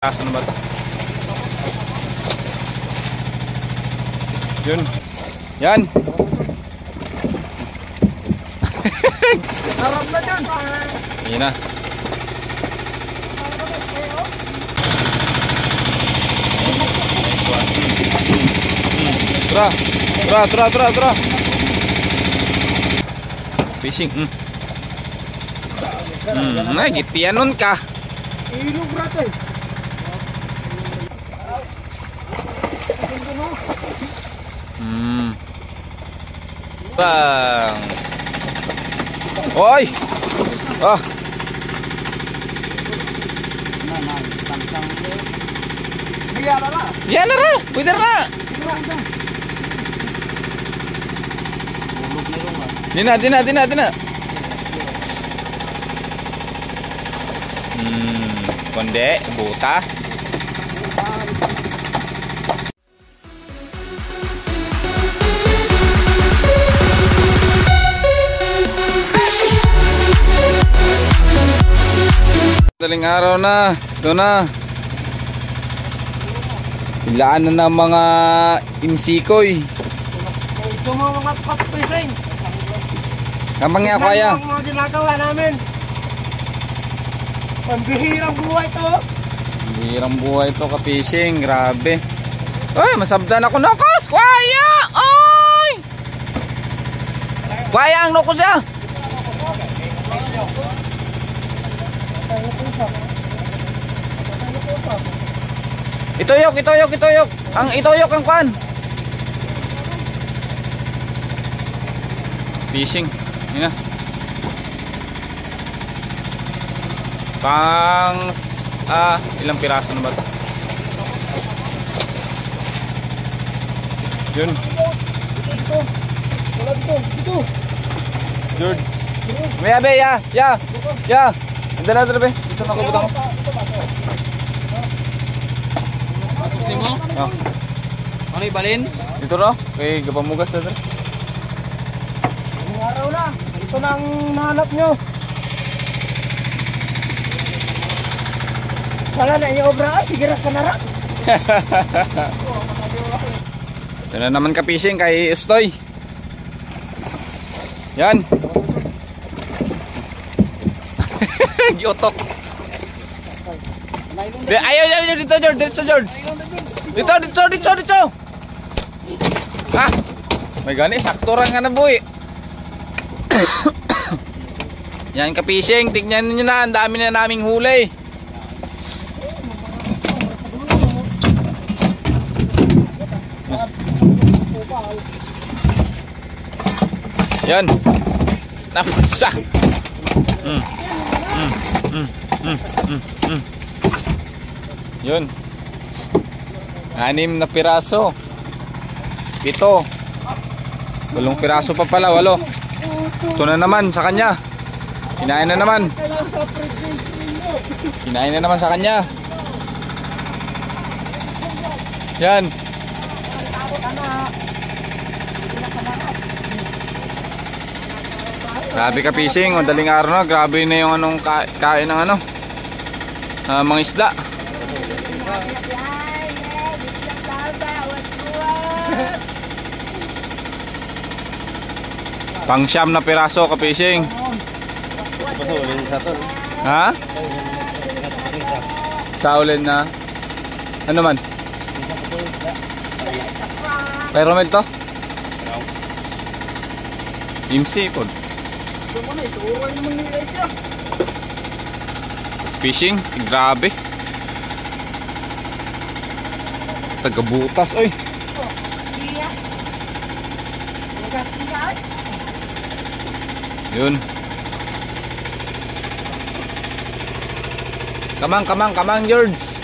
Asan ba ito? Yun. Yan. Harap na dyan. Yan na. Tara. Fishing. Gitian nun ka. Ilog rato eh. Bang. Oi. Ah. Yan na ra. Pwede na. Dina. Konde, buta. Daling araw na. Ito na. Ilaan na ng mga imsikoy. Ito mga patpising. Kamang nga kaya. Ang mga ginagawa namin. Pambihirang buhay to. Pambihirang buhay to ka-fishing. Grabe. Ay, masabdan ako nukos. Kwaya! Ay! Kwaya ang nukos ya. Itoyok. Ang itoyok ang kwan. Fishing. Yan na. Ilang piraso na ba ito? Yun. George. Maya be, ya. Dala be. Dito na ko butang. Gusto mo? Oh. Ano ibalin? Dito ro. Kay gapamugas na. Ang araw na. Ito na ang nahanap nyo. Wala na yung obra. Sige ras ka na rin. Ito na naman ka-fishing kay Ustoy. Yan. Giotok. Ayaw dito George. Dito. Ah. May gani sakturan nga na boy. Yan ka-fishing, tignan niyo na, ang dami na naming huli. Yan. Napasa. Yun. 6 na piraso. 7. 8 piraso pa pala, 8. Ito na naman sa kanya. Kinain na naman sa kanya. Yan. Grabe ka-fishing, madaling araw na. Grabe na yung anong kain ng mga isda. Pang-siyam na piraso ka-fishing. Ha? Sa ulin na. Ano man? Pyromel to? Imsi po. Fishing, grabe. Tagabutas oy. Yun. Kamang George.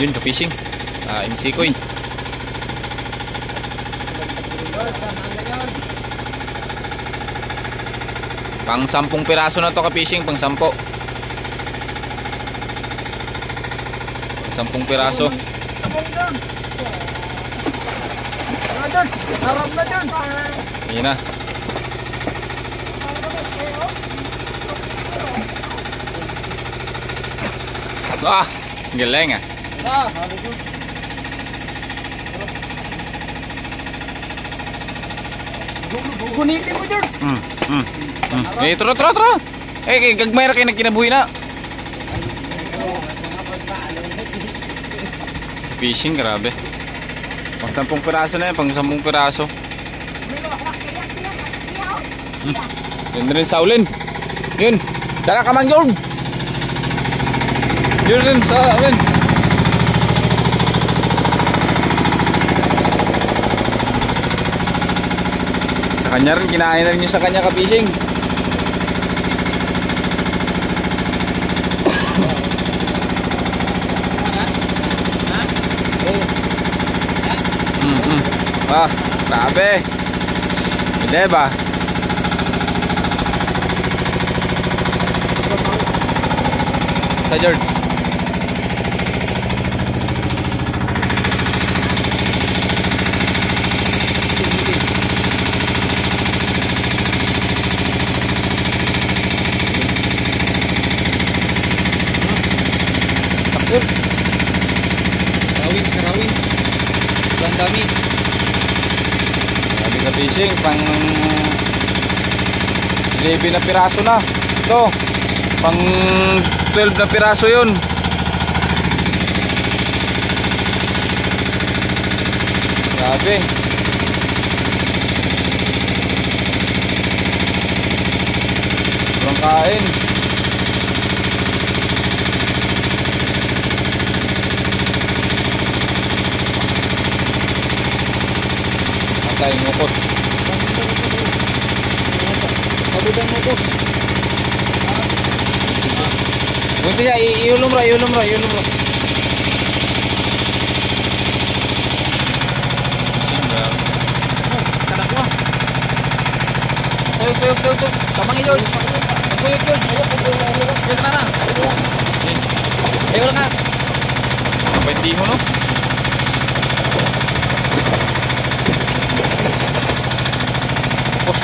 Yun ka fishing. MC ko Pang 10 piraso na to ka-fishing, pang 10. Pang 10 piraso. Harap na dyan. Ayan na. Ah, galing ah. Gunitin mo, George. Eh, tara. Eh, gagmay ra kayo nagkinabuhi na. Fishing, grabe. Pang 10 piraso na yan, pang 10 piraso. Yun rin sa ulin. Yun. Dala ka man, George. Yun rin sa ulin. Sa kanya rin, kinain na rin yung sa kanya ka-fishing. Ah, grabe. Hindi ba? Sa George. Takot. Karawins. Lang dami. Sabi ka fishing, pang 11 na piraso na. Ito, pang 12 na piraso yun. Grabe. Kurang kain. Atay, ngukot. Kabudang mo, boss. Bunti niya, iulong ra. Kadakwa. Tuyok. Kamangin, George. Tuyok, George. Tuyok na. Ayo lang nga. Apa hindi mo, no? Tapos,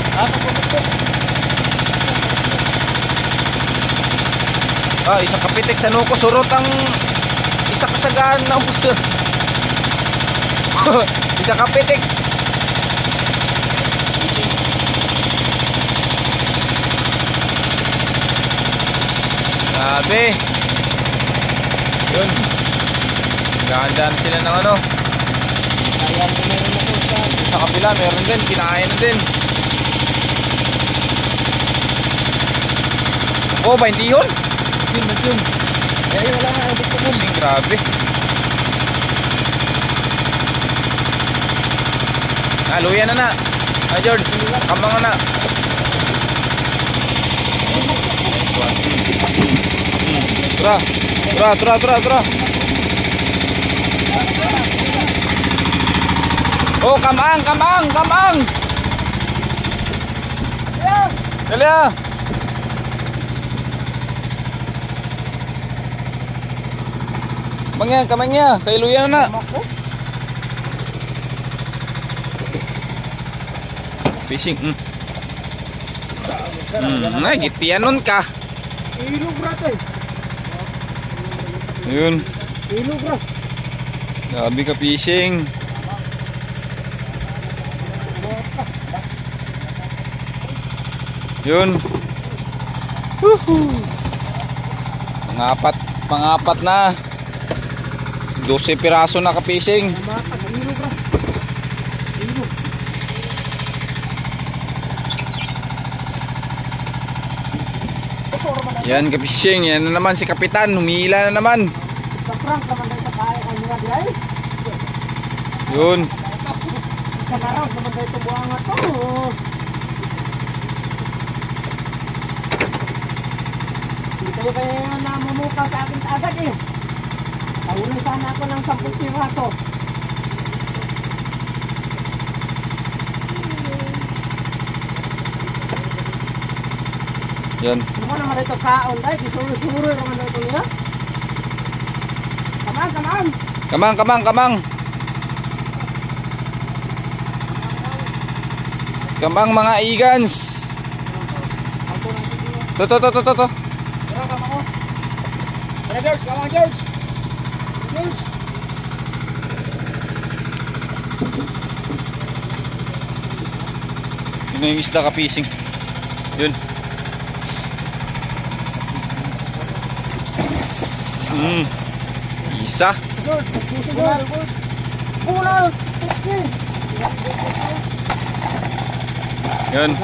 isang kapitik sa nuko, surot ang isa kasagaan na uso. Isang kapitik. Grabe. Yun. Gandaan sila ng ano. Ayan, meron na po Sa kabila, meron din. Kinain din. Oh, ba hindi yun? Yun. Eh, wala nga. Hindi ko Kasing grabe. Luya na. George, kamang na. Tura. Oh, kamang. Dali ah. Kamangnya, kay luya na. Fishing. Ay, gitianon ka. Ilog, brate. Yun. Ilog, bro. Grabe ka fishing. Yun. Pangapat na. 12 piraso na ka-fishing. Ilog, bro. Ilog. Yan ka-fishing. Yan na naman si Kapitan. Humihila na naman. Kaprang naman dahil sa kaya ang mga diay. Yun. Kanarang naman dahil ito buwang nga to. Hindi tayo kaya namumuka sa akin agad eh. Tawunin sana ako ng 10 piraso. Yan. Ano naman ito kaon dahil? Suro naman ito nila. Kamang. Kamang mga igans. To. Tara George, come on George. George. Yun na yung isda ka-fishing. Yun. Isa. George, George. Pula. Yun.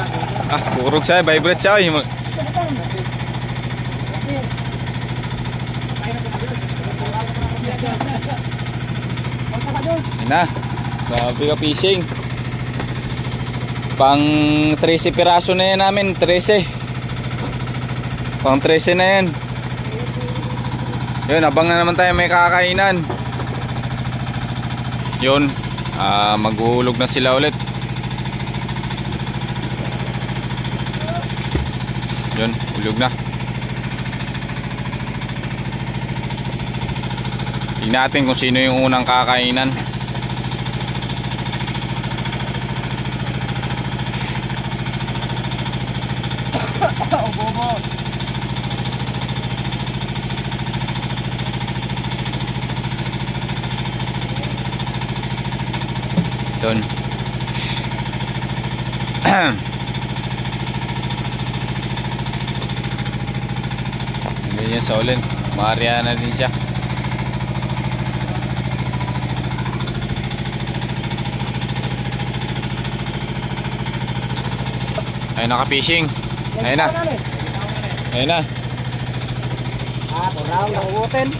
Ah, purog siya. Vibrate siya. Yun na. Sabi ka fishing. Pang 13 piraso na yan namin. 13. Pang 13 na yan. Yun, abang na naman tayo may kakainan. Yun. Maghuhulog na sila ulit. Yun, hulog na. Tingnan natin kung sino yung unang kakainan. Yun. Ganyan sa ulin. Mariana din siya. Ayun, naka-fishing. Ayun na. Ayun na. Turaw ng utin.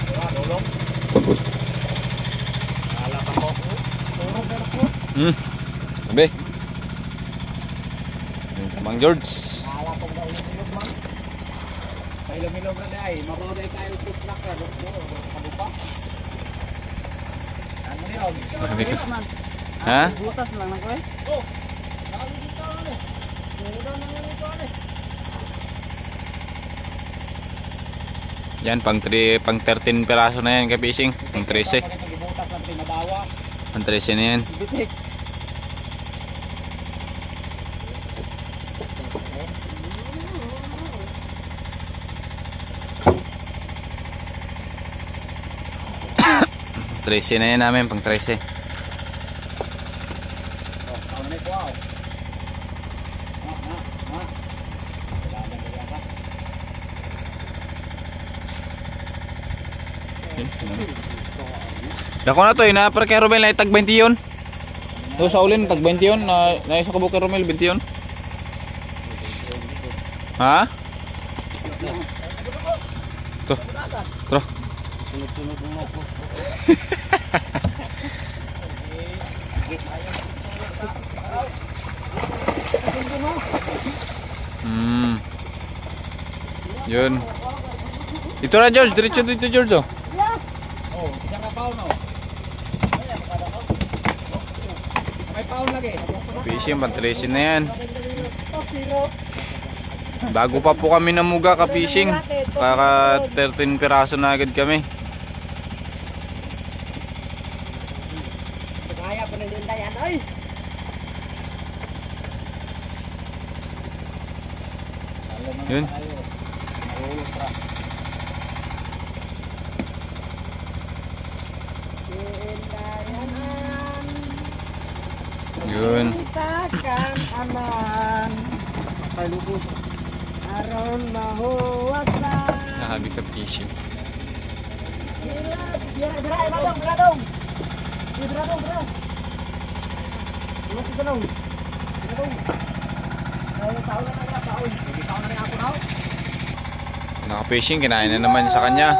Sabi. Mang George. Ilog-ilog na ay, mabuhay tayo tuslak ka. Ano pa? Ano yun? Ha? Butas lang na ko eh. Yan, pang 13 piraso na yan ka-fishing. Pang 13. Pang 13 na yan. Trece na yan namin, pang 13. Dako na to, na para kay Romel na tag 20 yun. To sa ulin tag 20 yun, na sa kabuk kay Romel 20 yun. Ha? To. Tro. Sunod-sunod mo ko. Yun. Ito na George, diretso dito George oh. Oh, isang paon no. May paon lagi. Fishing, pang-13 na yan. Bago pa po kami namuga ka-fishing. Kaka 13 piraso na agad kami. Kaya pa nang yan ay. Yun. Yun. Takkan aman. Palubos. Aron mahuwasan. Nahabi ka fishing. Beradong. Beradong. Naka-fishing, kinain na naman sa kanya.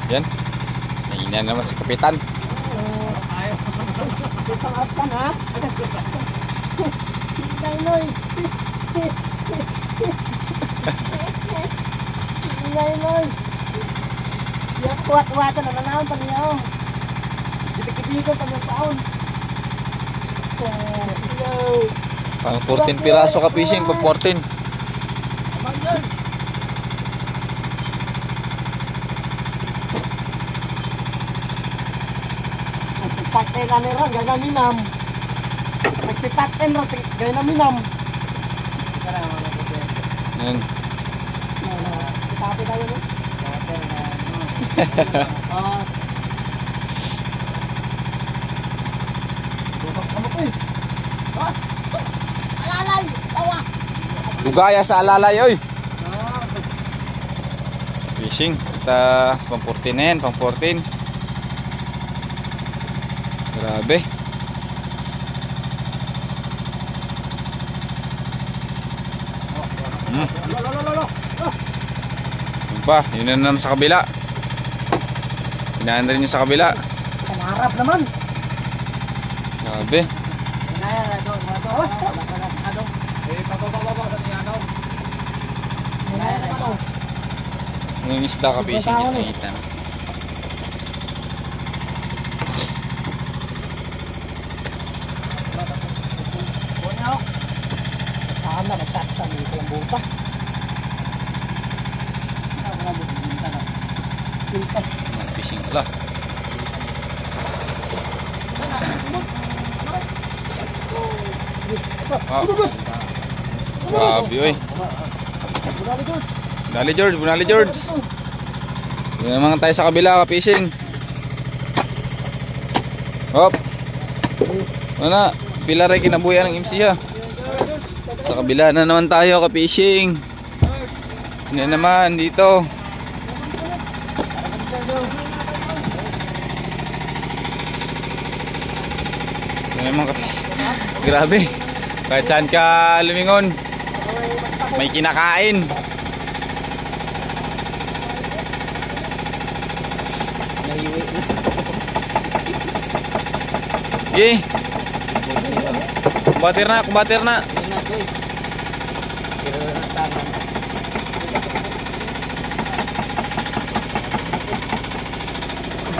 Yan. Naina naman si Kapitan. Pangapkan ha? Nailoy. Nailoy. Yak kuat-kuatan na naman pa niya. Dikit-dikit pa ng taon. Pang 14 piraso ka fishing, pag 14. Nagpakten na nila, gaya na minam. Nagpipakten na, gaya na minam. Yan. Itapi tayo no? Bubak ka mo ko eh. Boss! Alalay! Tawa! Dugaya sa alalay, oy. Fishing. At pang 14 na yan, pang 14. Grabe. Yun pa, yun na naman sa kabila. Hinaan rin yung sa kabila. Pangarap naman. Grabe. Yung isda ka fishing dito nakita na. Saan na magtatsa dito yung buta? Fishing wala. Grabe oy. Bunali George, bunali George. Yun naman tayo sa kabila ka fishing. Hop. Ano? Pila rin kinabuyan ng MC ha. Sa kabila na naman tayo ka fishing. Ano naman dito. Ano naman ka. Grabe. Kahit saan ka lumingon, may kinakain. Okay. Kubatir na, kubatir na.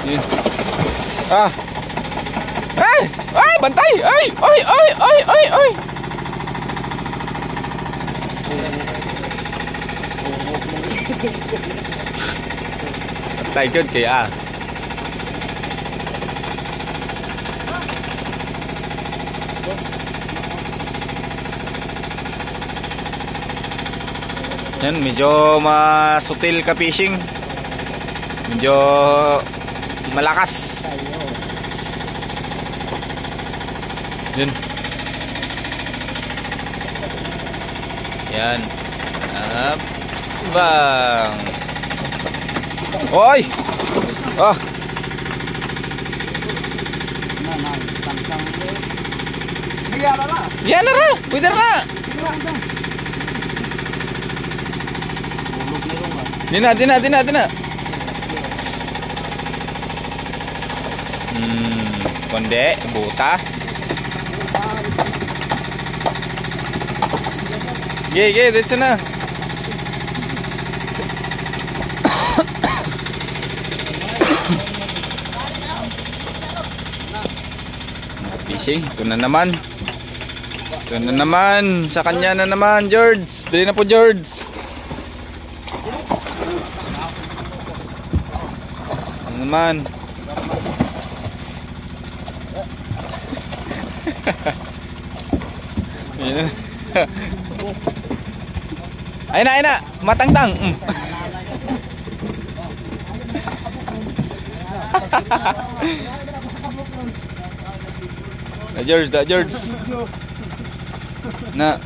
Yun. Ah. Ay! Ay, bantay! Ay! Ay! Ay! Ay! Ay! Ay! Bantay good kaya. Yan, medyo masutil ka fishing. Medyo malakas. Yun. Yan. Bang. Oy! Oh! Yan na ra! Pwede na! Di na. Konde, buta. Ge, dito na. Fishing, ito na naman. Sa kanya na naman, George. Dali na po, George. Ano naman? Ayun na. Matangtang. Da George. Na.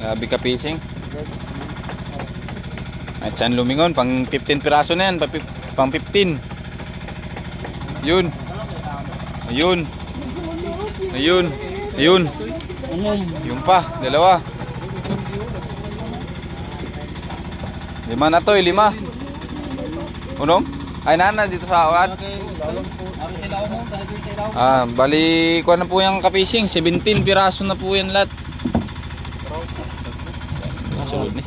Grabe ka fishing. At saan lumingon? Pang 15 piraso na yan. Pang 15. Yun. Ayun. Yung pa. Dalawa. 5 na to. 5. Unom? Ay nana dito sa awat. Bali ko na po yung ka-fishing. 17 piraso na po yan lahat. Sunod ni.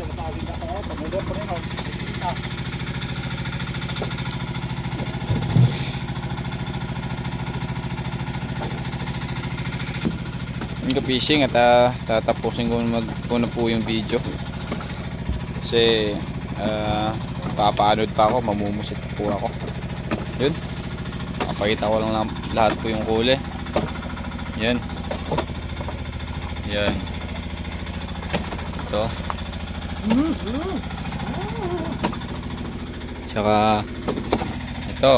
Yung ka-fishing at tatapusin ko na po yung video. Kasi papaanod pa ako, mamumusit po ako. Yun, papakita ko lang lahat po yung huli. Yan. Yan. Ito. Tsaka ito.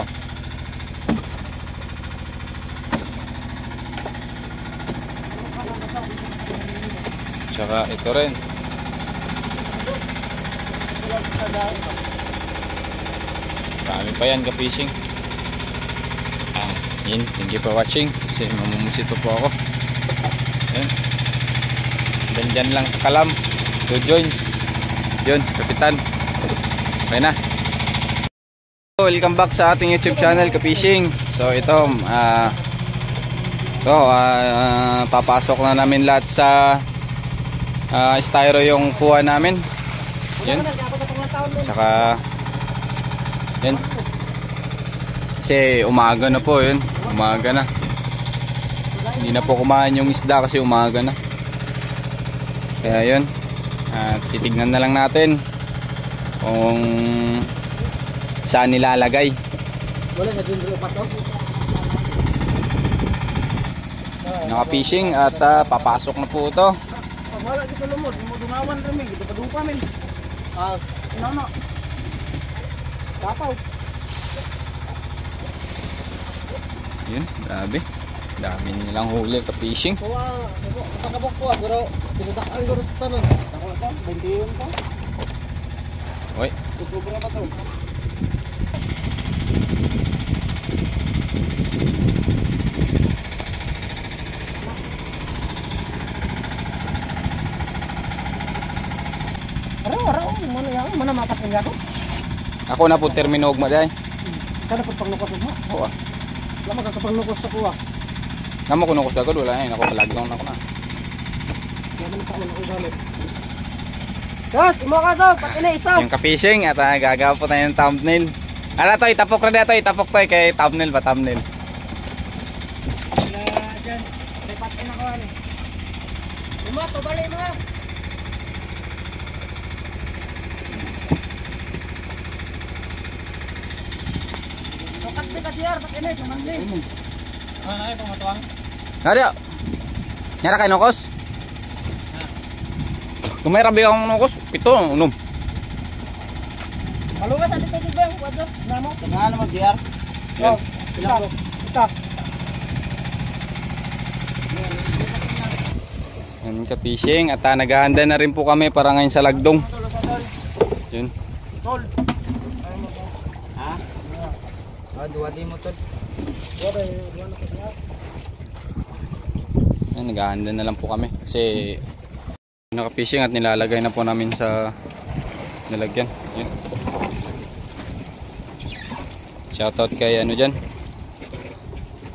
Tsaka ito rin. Marami pa yan ka-fishing. Yun, thank you for watching. Kasi mamumusit po ako. Yan. Dyan lang sa Kalam. So joins. Yun, si Kapitan. Okay na. Welcome back sa ating YouTube channel, Ka-Fishing. So ito, papasok na namin lahat sa styro yung kuha namin. Yun. Tsaka yun. Kasi umaga na po yun. Umaga na. Hindi na po kumain yung isda kasi umaga na. Kaya yun. Titignan na lang natin kung saan nilalagay. Naka-fishing at papasok na po ito. Wala di sa lumod, dumawan kami, dito pa dupa min. No. Tapaw. Yun, grabe. Dami nilang huli ka-fishing. Kuha, nakabok ko pero tinudakan ko sa tanon. Ako ta, 21 pa. Oy. Sobra pa to. Mana mapating ako? Ako na po termino ugma day. Kana po panglukos mo? Oo. Lama ka panglukos sa kuha. Namo ko nukos daw wala ay nako lockdown ako na. Yaman pa man ako gamit. Gas, imo ka daw, pati na isaw. Yung ka-fishing at gagawa po tayo ng thumbnail. Ano to, itapok na dito, itapok to kay thumbnail ba thumbnail. Diyan, repat na ko ani. Imo to bali mo. Ada. Nyara kay nukos. Kumay rabi akong nukos, pito unom. Malugat ati to ba yung wados namo? Nga naman JR. Yan. Isa. Yan ka-fishing at naghahanda na rin po kami para ngayon sa lagdong. Yun. Tol. Ha? Duwa di mo tol. Yan, naghahanda na lang po kami kasi naka-fishing at nilalagay na po namin sa nilagyan. Yun. Shoutout kay ano dyan,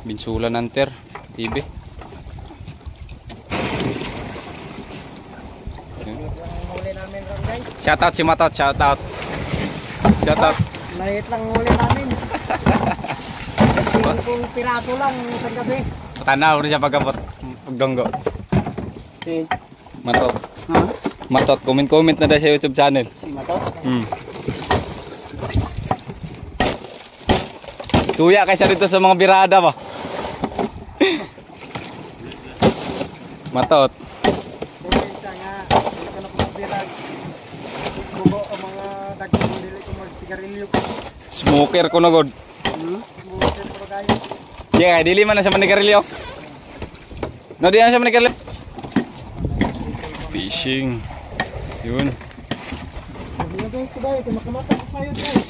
Binsula Nanter TV. Shoutout si Matot, shoutout. Shoutout. Lahit lang huli namin. Kung piraso lang sa gabi. Tanaw rin siya pagdonggo. Si Matot. ha? Matot, comment na dahil sa YouTube channel. Si Matot? Suya kaysa dito sa mga birada ba? Matot. Kumisa nga, ito na kung birad. Bugo ang mga dagdag nili ko mag-sigarilyo. Smoker ko na god. Bugotin ko kayo. Yeah, dili man na sa manigarilyo. No, di na sa manigarilyo. Fishing. Yun. Nagagawin ko dahil, makamata ko sa'yo dahil.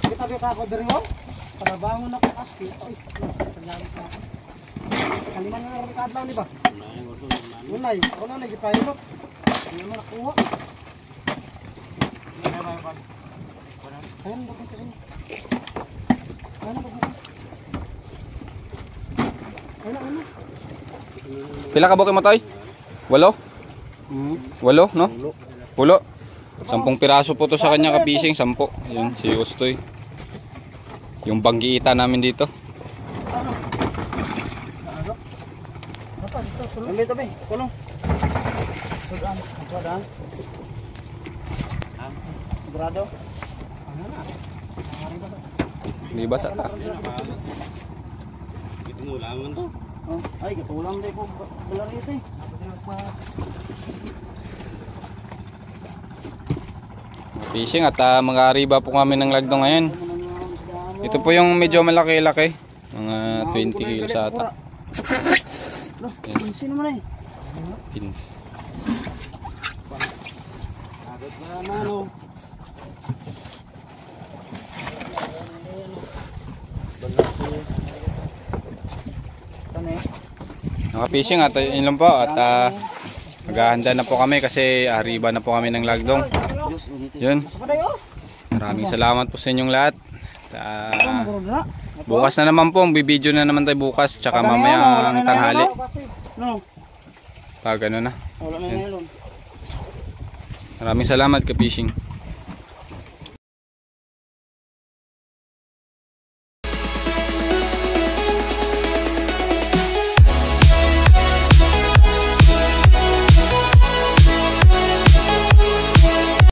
Kita ka ako dari mo? Panabangon ako kasi. Ay, salamat na ako. Kaliman na ng kadlaw ni ba? Unay, ako na nagipayo mo. Hindi naman nakuha. Ayan, bakit sa inyo? Ano ba? Ano? Pila ka buki mo toy? 8? 8, no? 8. 10 piraso po to sa kanya ka-fishing, 10. Yun, si Ustoy. Yung banggiita namin dito. Tabi, kulong. Sudan, sudan. Sigurado. Ano na? Libas ata. Ito mo lang to. Oh, ay, katulang din ko. Balar ito eh. Fishing at mag-aariba po kami ng lagdo ngayon. Ito po yung medyo malaki-laki. Mga 20 kilos ata. Pinsin naman eh. Pins. Agad na ano. Balasi. Tane. Naka-fishing at yun lang po. At maghahanda na po kami kasi ariba na po kami ng lagdong. Yun. Maraming salamat po sa inyong lahat. Bukas na naman po, bibideo na naman tayo bukas. Tsaka mamayang tanghali. No. Pag ano na. Wala na nylon. Maraming salamat ka-fishing.